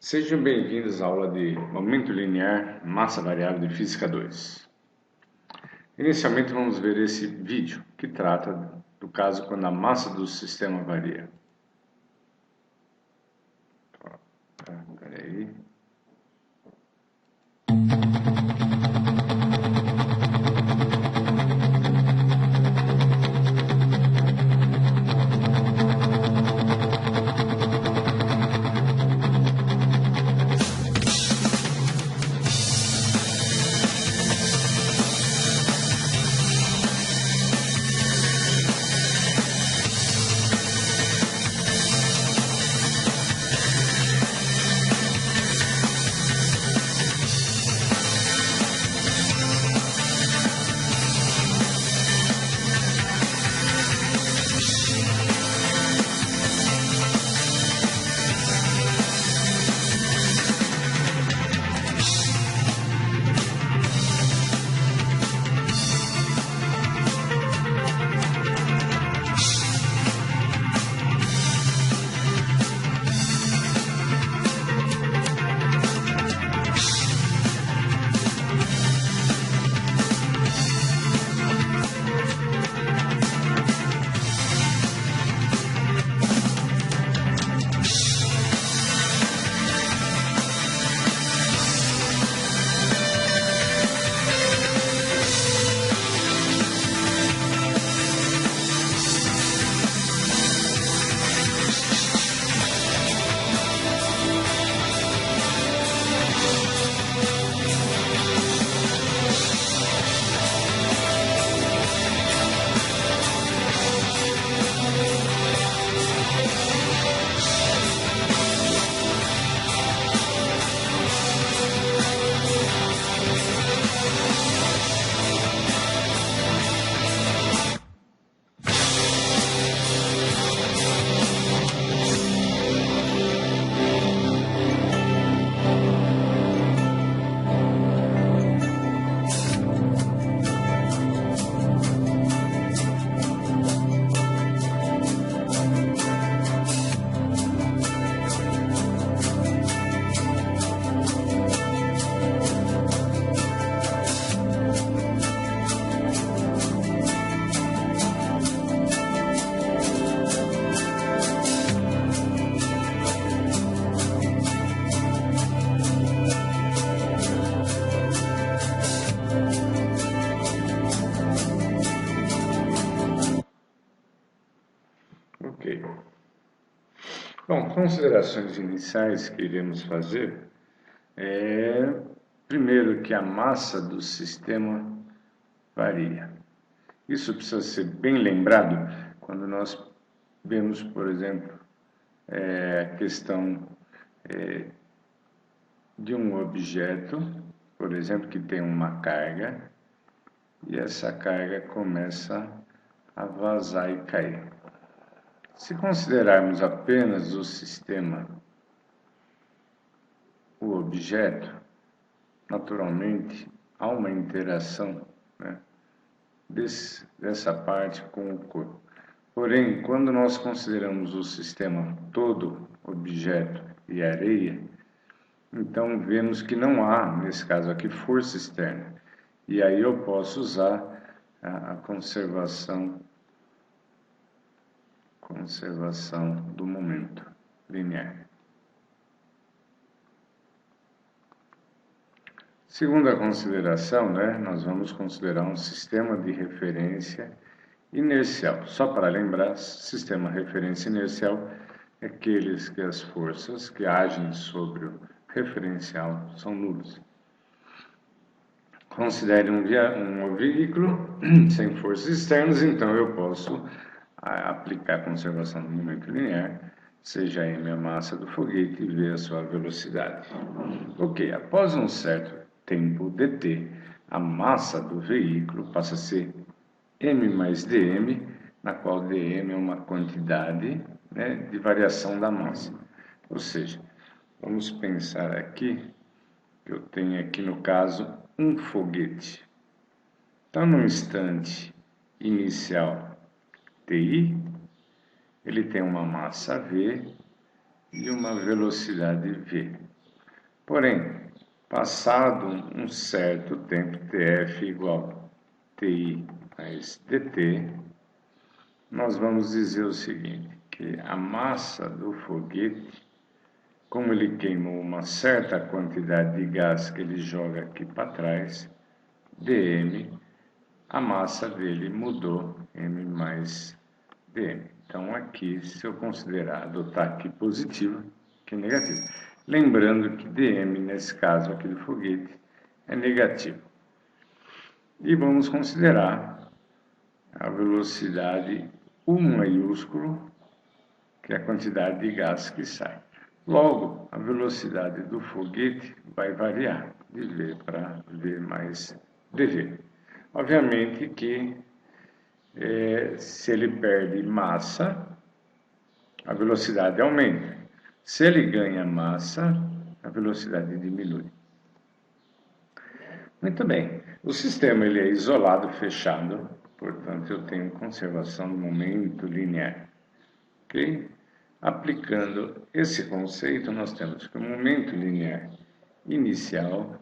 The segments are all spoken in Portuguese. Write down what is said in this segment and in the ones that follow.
Sejam bem-vindos à aula de Momento Linear, Massa Variável de Física 2. Inicialmente vamos ver esse vídeo, que trata do caso quando a massa do sistema varia. Peraí. Ok. Bom, considerações iniciais que iremos fazer primeiro, que a massa do sistema varia. Isso precisa ser bem lembrado quando nós vemos, por exemplo, a questão de um objeto, por exemplo, que tem uma carga, e essa carga começa a vazar e cair. Se considerarmos apenas o sistema, o objeto, naturalmente há uma interação, né, dessa parte com o corpo. Porém, quando nós consideramos o sistema todo, objeto e areia, então vemos que não há, nesse caso aqui, força externa. E aí eu posso usar a conservação do momento linear. Segunda consideração, nós vamos considerar um sistema de referência inercial. Só para lembrar, sistema de referência inercial é aqueles que as forças que agem sobre o referencial são nulas. Considere um veículo sem forças externas, então eu posso aplicar a conservação do momento linear, seja m a massa do foguete e v a sua velocidade. Ok, após um certo tempo dt, a massa do veículo passa a ser m mais dm, na qual dm é uma quantidade, de variação da massa. Ou seja, vamos pensar aqui, que eu tenho aqui no caso um foguete. Então, no instante inicial ti, ele tem uma massa v e uma velocidade v. Porém, passado um certo tempo, Tf igual a Ti mais dt, nós vamos dizer o seguinte, que a massa do foguete, como ele queimou uma certa quantidade de gás que ele joga aqui para trás, dm, a massa dele mudou, m mais dm. Então aqui, se eu considerar, adotar aqui positivo, que é negativo. Lembrando que dm, nesse caso aqui do foguete, é negativo. E vamos considerar a velocidade U maiúsculo, que é a quantidade de gás que sai. Logo, a velocidade do foguete vai variar de v para v mais dv. Obviamente que se ele perde massa, a velocidade aumenta. Se ele ganha massa, a velocidade diminui. Muito bem. O sistema ele é isolado, fechado, portanto eu tenho conservação do momento linear. Ok? Aplicando esse conceito, nós temos que o momento linear inicial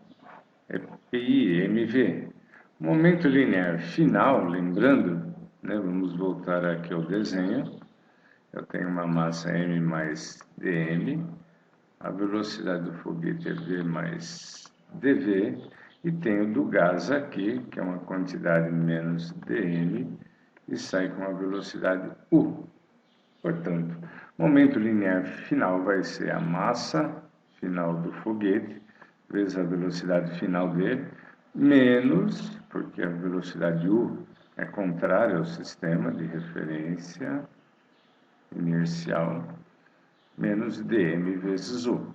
é πmv. O momento linear final, lembrando, né, vamos voltar aqui ao desenho. Eu tenho uma massa m mais dm, a velocidade do foguete é v mais dv, e tenho do gás aqui, que é uma quantidade menos dm, e sai com a velocidade u. Portanto, o momento linear final vai ser a massa final do foguete, vezes a velocidade final dele, menos, porque a velocidade u é contrária ao sistema de referência inercial, menos dm vezes u.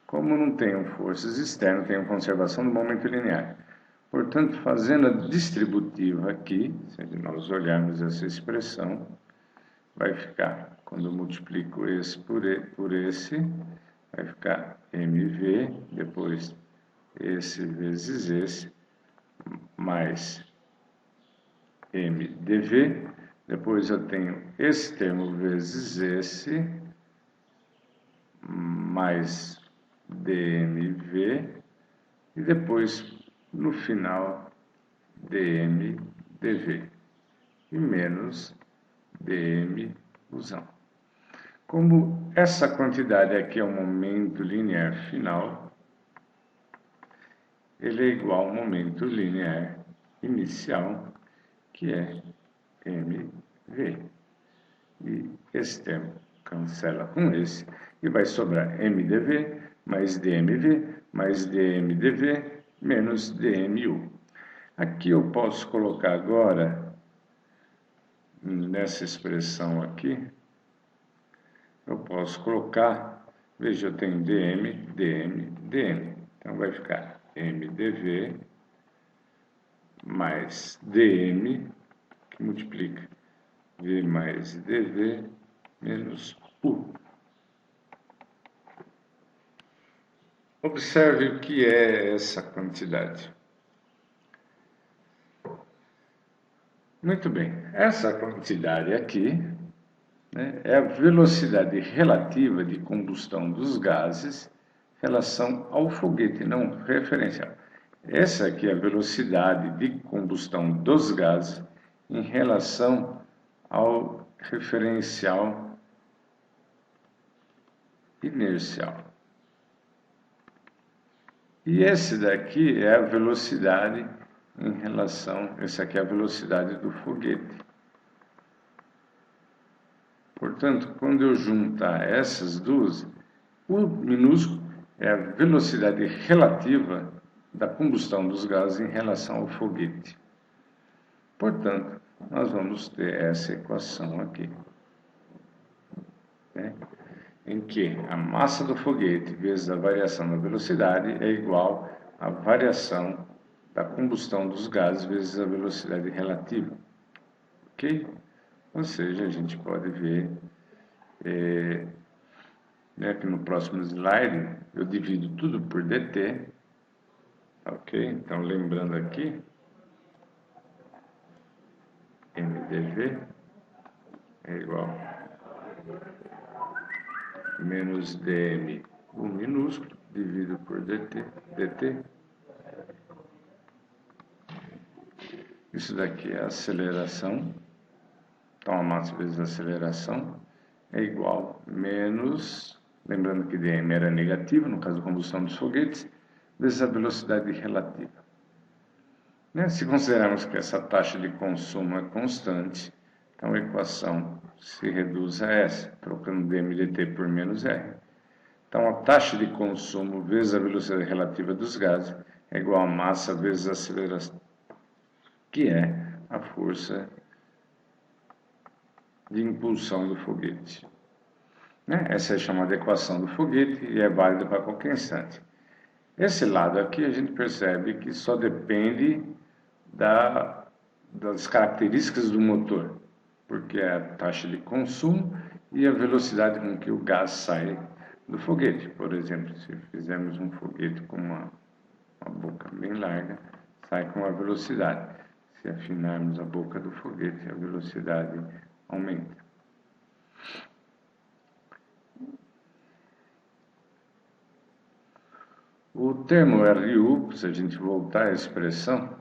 Como não tenho forças externas, tenho conservação do momento linear. Portanto, fazendo a distributiva aqui, se nós olharmos essa expressão, vai ficar, quando eu multiplico esse por esse, vai ficar mv, depois esse vezes esse, mais mdv, depois eu tenho esse termo vezes esse, mais dmv, e depois, no final, dmdv, e menos dm fusão. Como essa quantidade aqui é o momento linear final, ele é igual ao momento linear inicial, que é mv. E esse termo cancela com esse, e vai sobrar mdv mais dmv mais dmdv menos dmu. Aqui eu posso colocar agora, nessa expressão aqui, eu posso colocar, veja, eu tenho dm, dm, dm. Então vai ficar mdv mais dm, que multiplica v mais dv menos u. Observe o que é essa quantidade. Muito bem, essa quantidade aqui, né, é a velocidade relativa de combustão dos gases em relação ao foguete, não referencial. Essa aqui é a velocidade de combustão dos gases em relação ao referencial inercial. E esse daqui é a velocidade em relação, essa aqui é a velocidade do foguete. Portanto, quando eu juntar essas duas, o minúsculo é a velocidade relativa da combustão dos gases em relação ao foguete. Portanto, nós vamos ter essa equação aqui, né, em que a massa do foguete vezes a variação da velocidade é igual à variação da combustão dos gases vezes a velocidade relativa. Ok? Ou seja, a gente pode ver né, que no próximo slide eu divido tudo por dt. Ok? Então, lembrando aqui, mdv é igual menos dm, U minúsculo, dividido por dt. Isso daqui é a aceleração. Então, a massa vezes a aceleração é igual a menos, lembrando que dm era negativo, no caso da combustão dos foguetes, vezes a velocidade relativa. Se considerarmos que essa taxa de consumo é constante, então a equação se reduz a essa, trocando dm/dt por menos r. Então, a taxa de consumo vezes a velocidade relativa dos gases é igual a massa vezes a aceleração, que é a força de impulsão do foguete. Essa é chamada equação do foguete e é válida para qualquer instante. Esse lado aqui a gente percebe que só depende das características do motor, porque é a taxa de consumo e a velocidade com que o gás sai do foguete. Por exemplo, se fizermos um foguete com uma boca bem larga, sai com a velocidade. Se afinarmos a boca do foguete, a velocidade aumenta. O termo RU, se a gente voltar à expressão,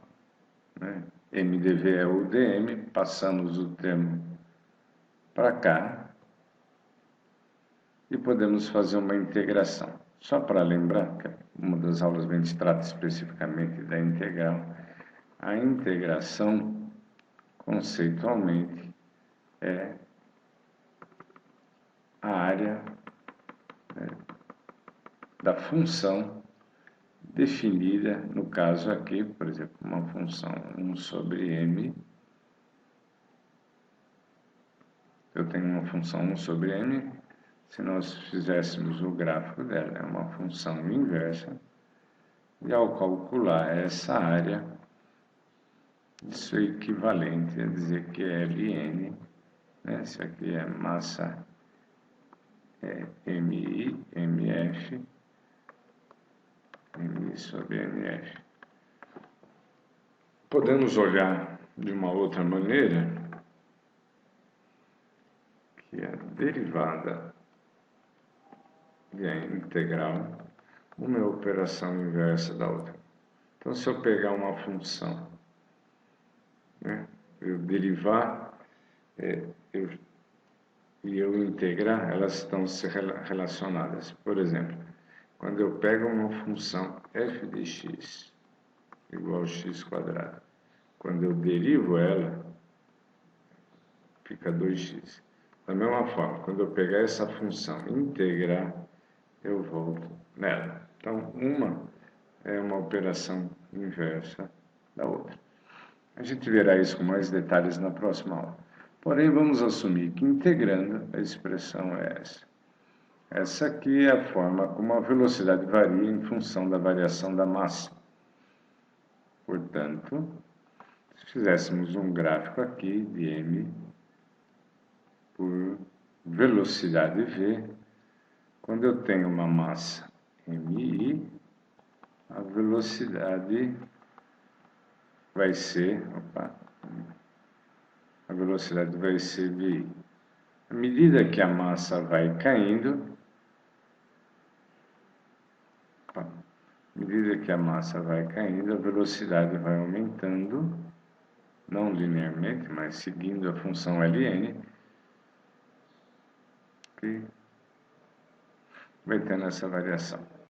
MdV é UdM, passamos o termo para cá e podemos fazer uma integração. Só para lembrar, que uma das aulas a gente trata especificamente da integral, a integração, conceitualmente, é a área da função definida, no caso aqui, por exemplo, uma função 1 sobre m. Eu tenho uma função 1 sobre m, se nós fizéssemos o gráfico dela, é uma função inversa, e ao calcular essa área, isso é equivalente a dizer que é Ln, isso aqui é massa MI, MF, MI sobre MF. Podemos olhar de uma outra maneira, que é a derivada e a integral, uma é a operação inversa da outra. Então, se eu pegar uma função, eu derivar e eu integrar, elas estão relacionadas. Por exemplo, quando eu pego uma função f de x igual a x quadrado, quando eu derivo ela, fica 2x. Da mesma forma, quando eu pegar essa função e integrar, eu volto nela. Então, uma é uma operação inversa da outra. A gente verá isso com mais detalhes na próxima aula. Porém, vamos assumir que integrando, a expressão é essa. Essa aqui é a forma como a velocidade varia em função da variação da massa. Portanto, se fizéssemos um gráfico aqui de m por velocidade v, quando eu tenho uma massa mi, a velocidade vai ser, a velocidade vai ser vi. À medida que a massa vai caindo, à medida que a massa vai caindo, a velocidade vai aumentando, não linearmente, mas seguindo a função Ln, que vai tendo essa variação.